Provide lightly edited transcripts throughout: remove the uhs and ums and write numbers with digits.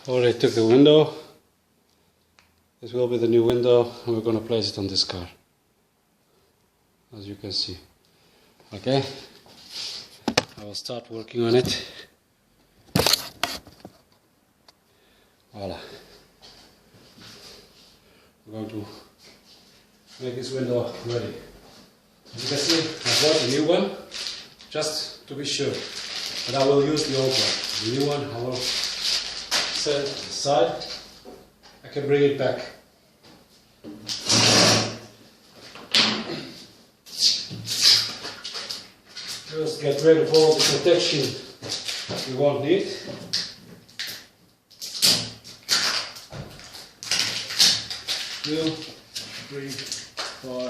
Already took the window. This will be the new window, and we're going to place it on this car, as you can see. Okay, I will start working on it. Voila. We're going to make this window ready. As you can see, I bought a new one, just to be sure. But I will use the old one. The new one I will set it aside. I can bring it back. Just get rid of all the protection you won't need. 2, 3, 4,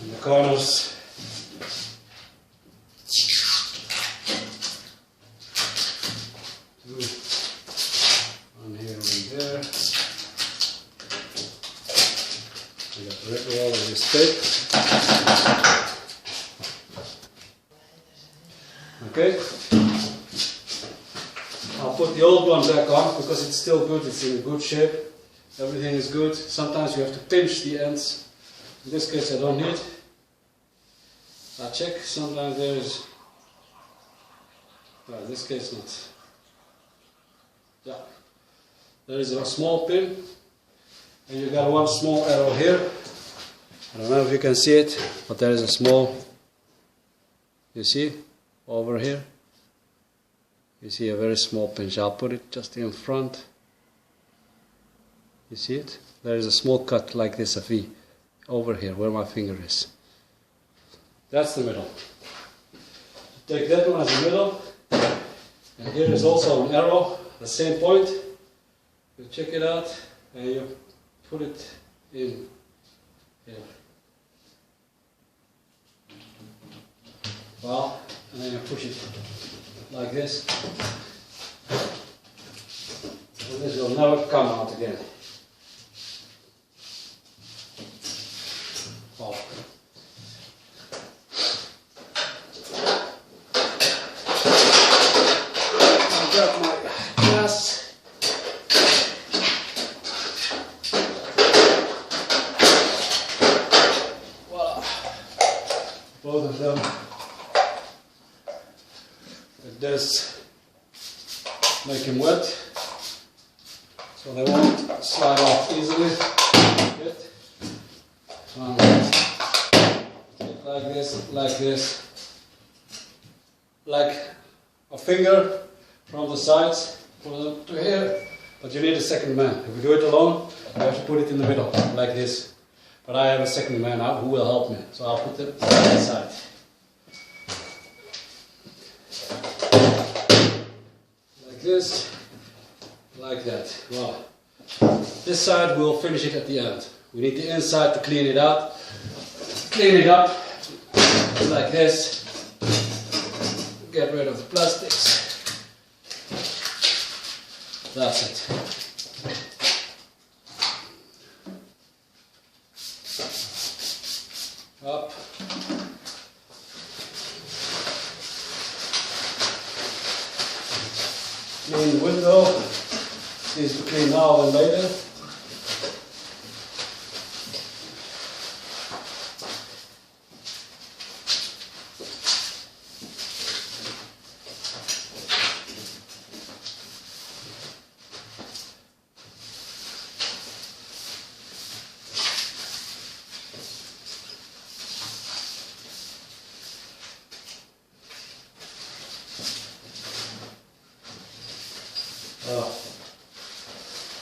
and the corners. 2, 1 here and there. I got rid of all of this tape. Okay. I'll put the old one back on because it's still good. It's in good shape. Everything is good. Sometimes you have to pinch the ends. In this case I don't need. I check. Sometimes there is. In this case not. Yeah. There is a small pin. And you got one small arrow here. I don't know if you can see it, but there is a small. You see? Over here. You see a very small pinch. I'll put it just in front. You see it? There is a small cut like this, a V, over here where my finger is. That's the middle. Take that one as the middle, and here is also an arrow, the same point. You check it out, and you put it in here. Well, and then you push it like this. And this will never come out again. Oh. I got my glass. Voila. Both of them. It does make them wet, so they won't slide off easily. Good. Like this, like a finger from the sides, put it to here, but you need a second man. If you do it alone, you have to put it in the middle, like this. But I have a second man now who will help me, so I'll put it side by side. Like this, like that. Well, this side we'll finish it at the end. We need the inside to clean it out. Clean it up like this. Get rid of the plastics. That's it. Up. Clean the window. Needs to clean now and later.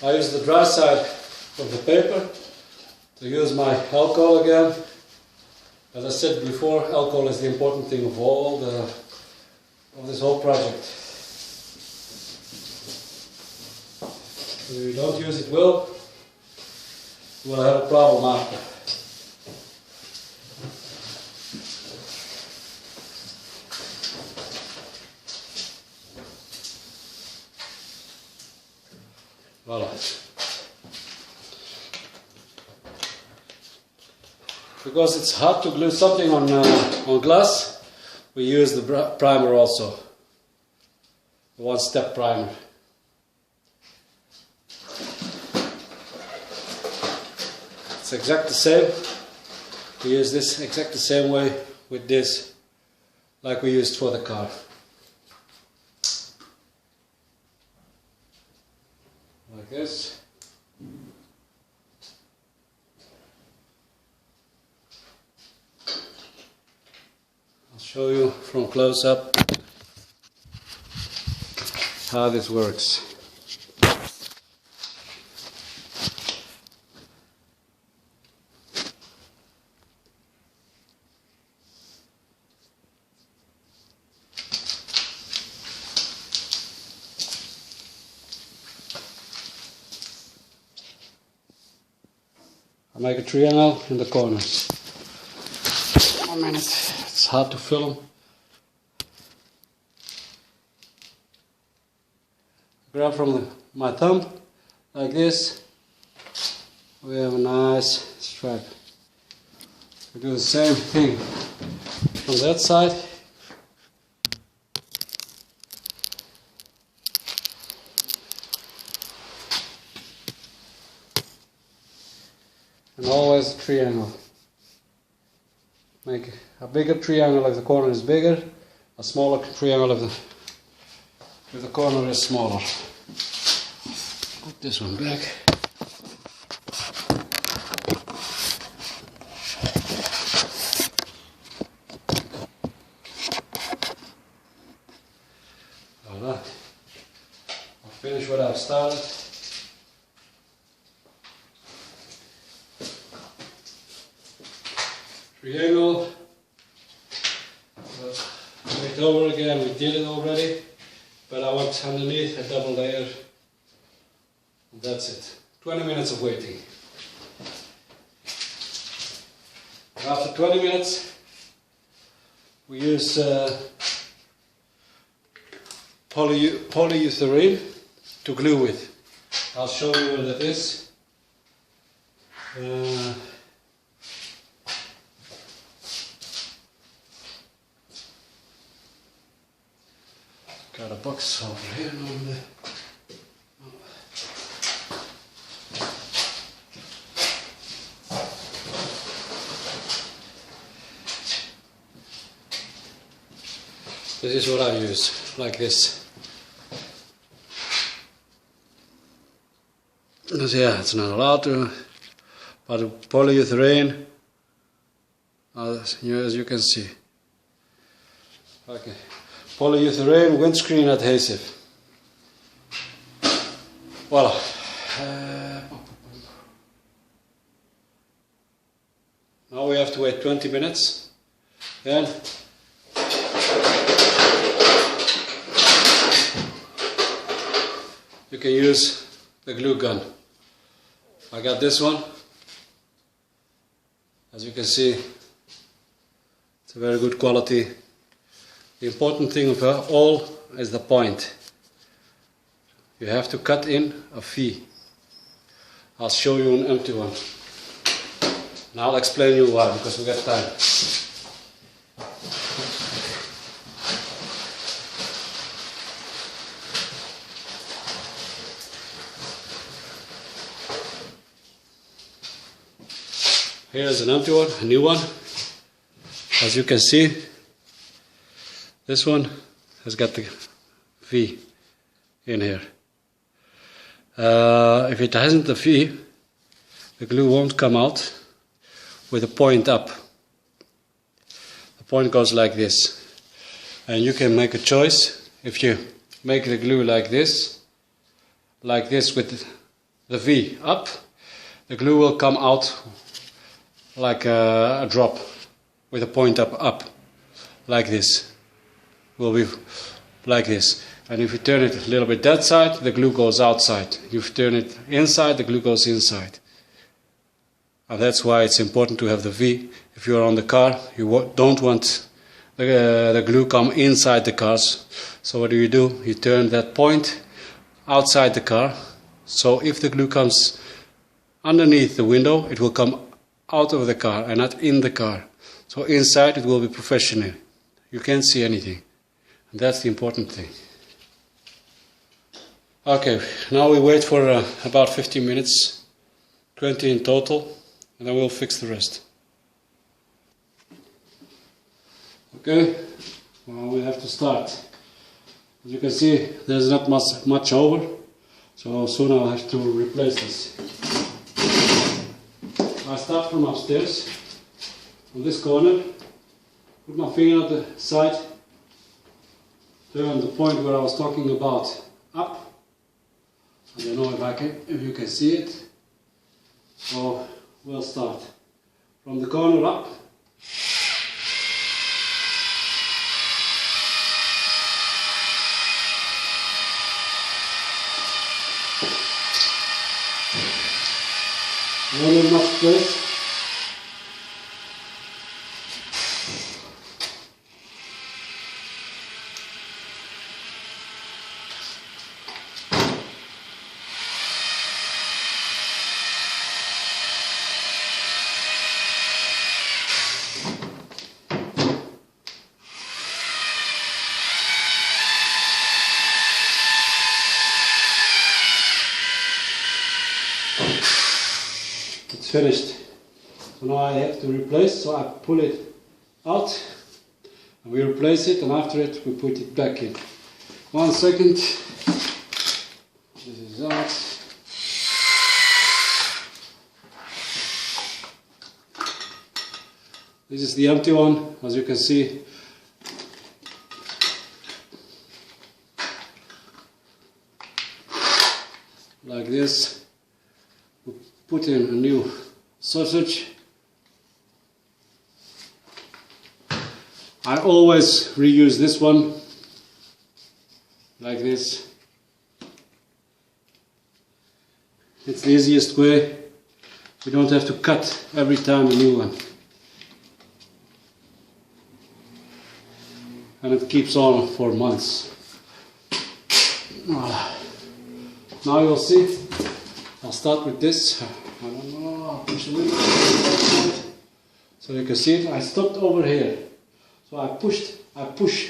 I use the dry side of the paper to use my alcohol again. As I said before, alcohol is the important thing of this whole project. If you don't use it well, you will have a problem after. Voila. Because it's hard to glue something on glass, we use the primer also. The one-step primer. It's exact the same. We use this exact the same way with this, like we used for the car. Like this. I'll show you from close up how this works. I make a triangle in the corners. 1 minute, it's hard to film. Grab from my thumb, like this. We have a nice stripe. We do the same thing from that side. And always a triangle. Make a bigger triangle if the corner is bigger, a smaller triangle if the corner is smaller. Put this one back. Voilà. I'll finish what I've started. Triangle, wait over again, we did it already, but I want underneath a double layer, and that's it. 20 minutes of waiting. After 20 minutes we use polyurethane to glue with. I'll show you what that is. Got a box over here normally. This is what I use, like this. Dus yeah, it's not allowed to, but polyurethane, as you can see. Okay. Polyurethane windscreen adhesive. Voila. Now we have to wait 20 minutes. Then you can use the glue gun. I got this one. As you can see, it's a very good quality. The important thing of all is the point. You have to cut in a V. I'll show you an empty one. And I'll explain you why, because we got time. Here is an empty one, a new one. As you can see, this one has got the V in here. If it hasn't the V, the glue won't come out with a point up. The point goes like this. And you can make a choice. If you make the glue like this with the V up, the glue will come out like a drop with a point up, like this. Will be like this. And if you turn it a little bit that side, the glue goes outside. If you turn it inside, the glue goes inside. And that's why it's important to have the V. If you're on the car, you don't want the glue come inside the cars. So what do? You turn that point outside the car. So if the glue comes underneath the window, it will come out of the car and not in the car. So inside it will be professional. You can't see anything. And that's the important thing. Okay, now we wait for about 15 minutes, 20 in total. and then we'll fix the rest. Okay, well, we have to start. As you can see, there's not much over, so soon I'll have to replace this. I start from upstairs, on this corner, put my finger at the side, turn the point where I was talking about up. I don't know if you can see it. So we'll start from the corner up. Not enough space. It's finished. So now I have to replace, so I pull it out and we replace it, and after it we put it back in. 1 second. This is out. This is the empty one, as you can see. Like this. We put in a new sausage. I always reuse this one, like this. It's the easiest way. We don't have to cut every time a new one. And it keeps on for months. Now you'll see. I'll start with this. I don't know, I'll push a little bit. So you can see it. I stopped over here. So I push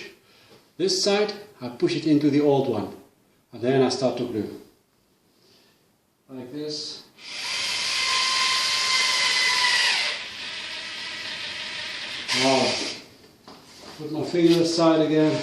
this side, I push it into the old one. And then I start to glue. Like this. Wow. Put my finger aside again.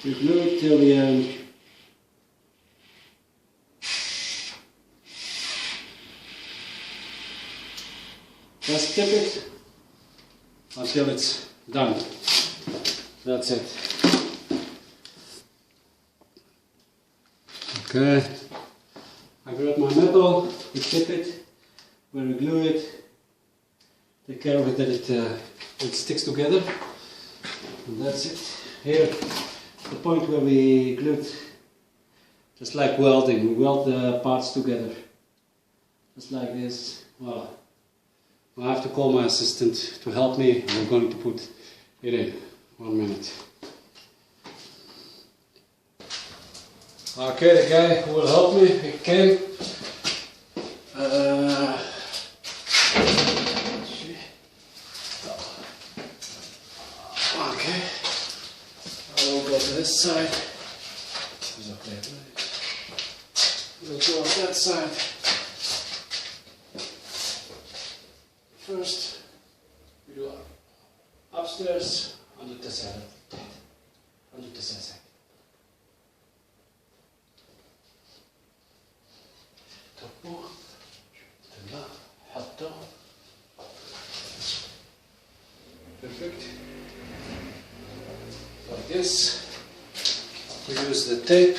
We glue it till the end. Just tip it until it's done. That's it. Okay. I grab my metal, we tip it, we glue it, take care of it that it sticks together. And that's it. Here. The point where we glued, just like welding, we weld the parts together, just like this. Voila. I have to call my assistant to help me, and I'm going to put it in. 1 minute. Okay, the guy who will help me, he came. Okay. We'll go to this side. It's okay. We'll go on that side. First, we do upstairs, under the side. Under the side. Topo, تلا حطه. Perfect. Like this. We use the tape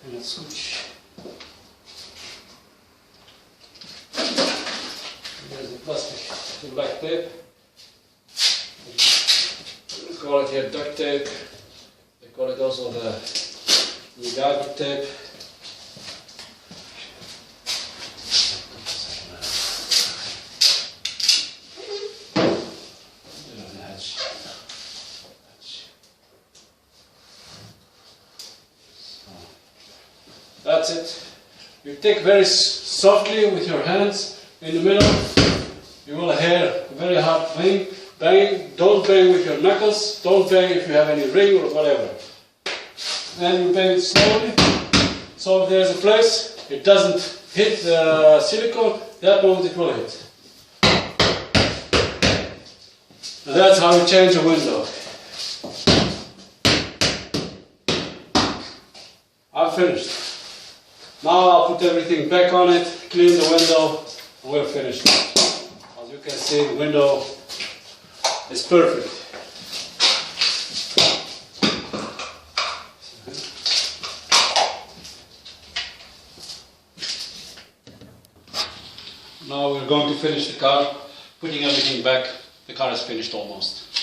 and a switch. There's the plastic, the black tape. We call it here duct tape. They call it also the garbage tape. it. You take very softly with your hands in the middle. You will hear a very hard bang. Bang. Don't bang with your knuckles. Don't bang if you have any ring or whatever. And you bang it slowly. So if there's a place it doesn't hit the silicone, that moment it will hit. And that's how you change a window. I'm finished. Now I'll put everything back on it, clean the window, and we're finished. As you can see, the window is perfect. Now we're going to finish the car, putting everything back. The car is finished almost.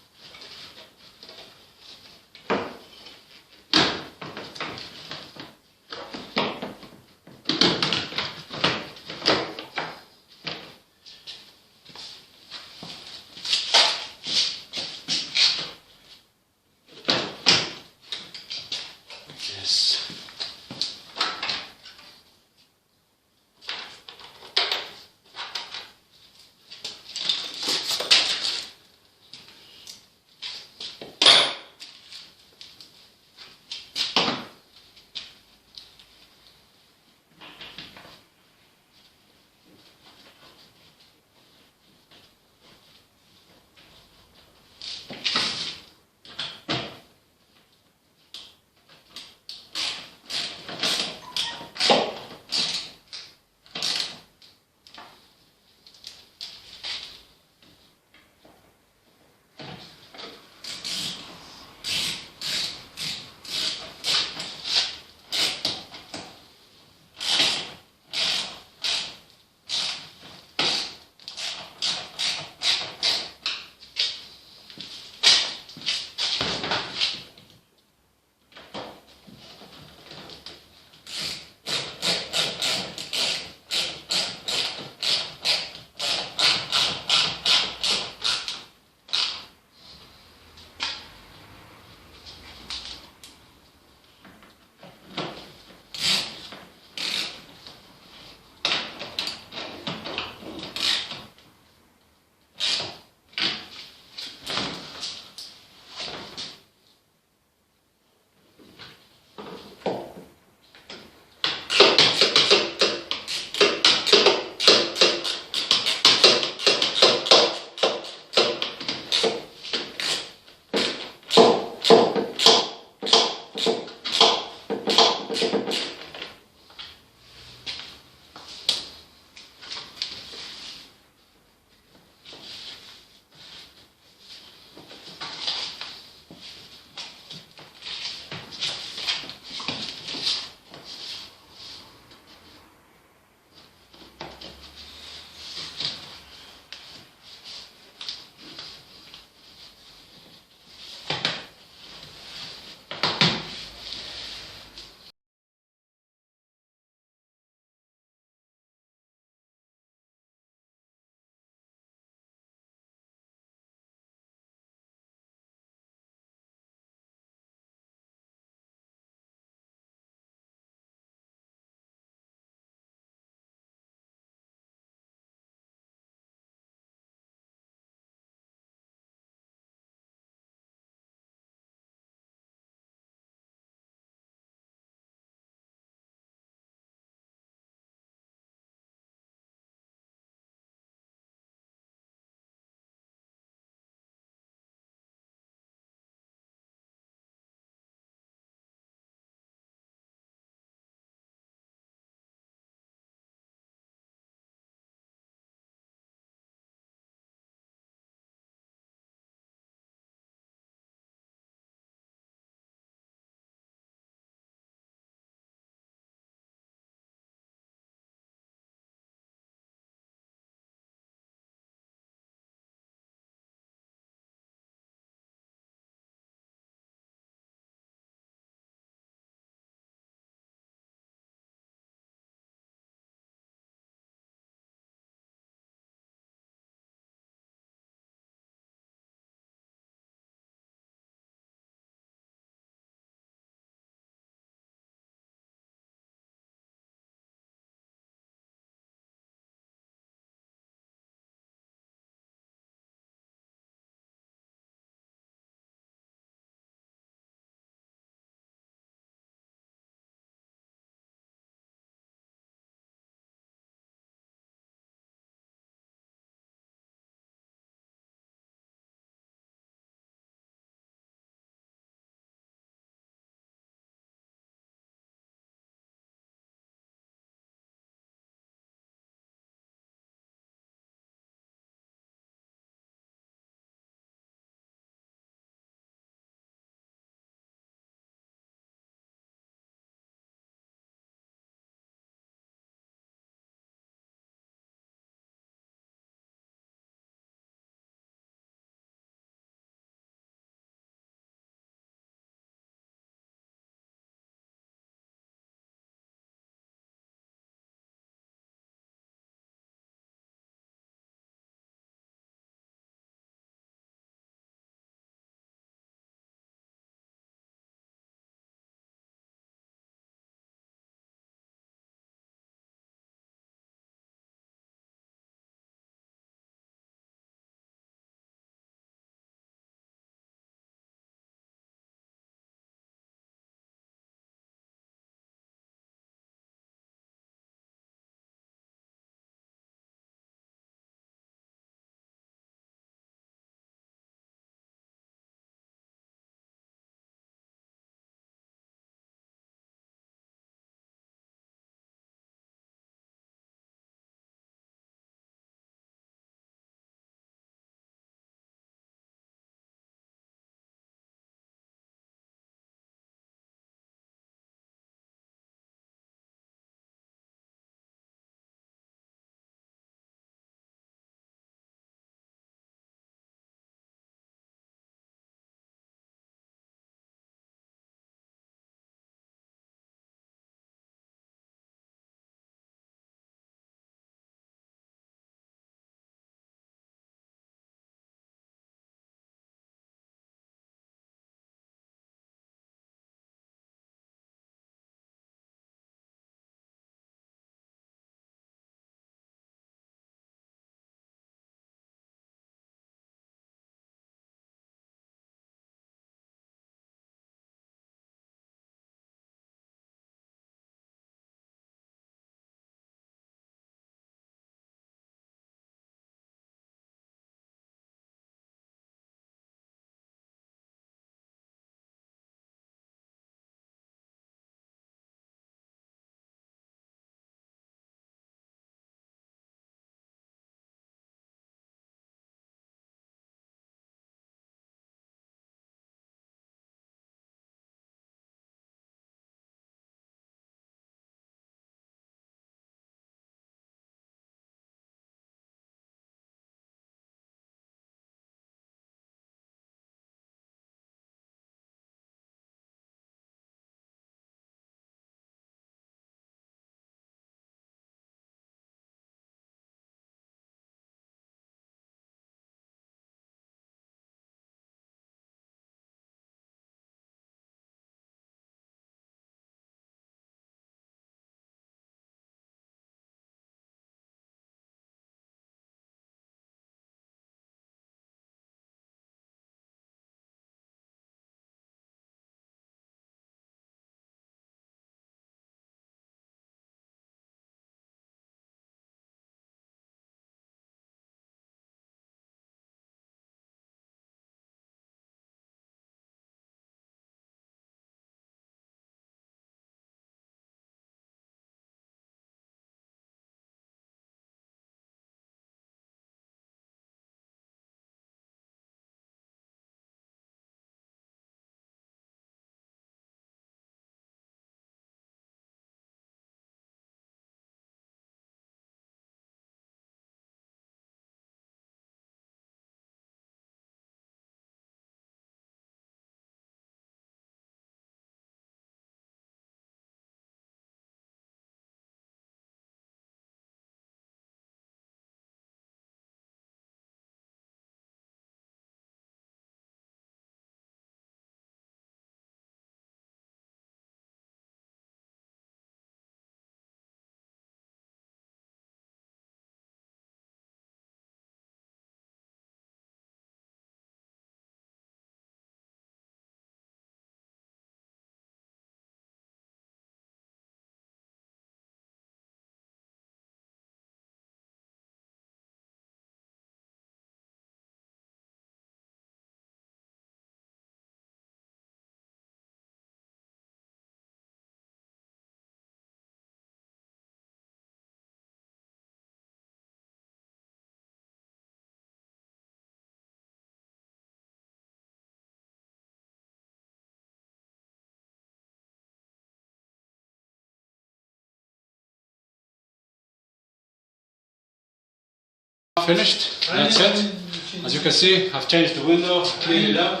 finished. That's it. As you can see, I've changed the window, cleaned it up,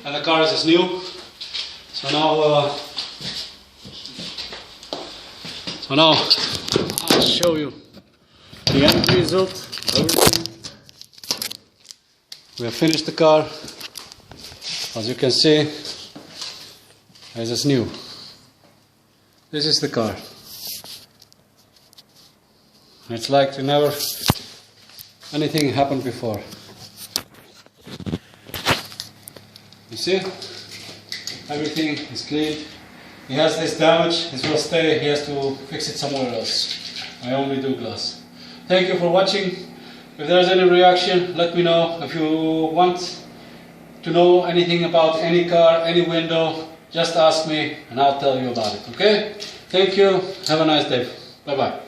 and the car is as new. So now I'll show you the end result of everything. We have finished the car. As you can see, it's as new. This is the car. It's like never anything happened before. You see? Everything is clean. He has this damage, this will stay, he has to fix it somewhere else. I only do glass. Thank you for watching. If there's any reaction, let me know. If you want to know anything about any car, any window, just ask me and I'll tell you about it, okay? Thank you, have a nice day. Bye bye.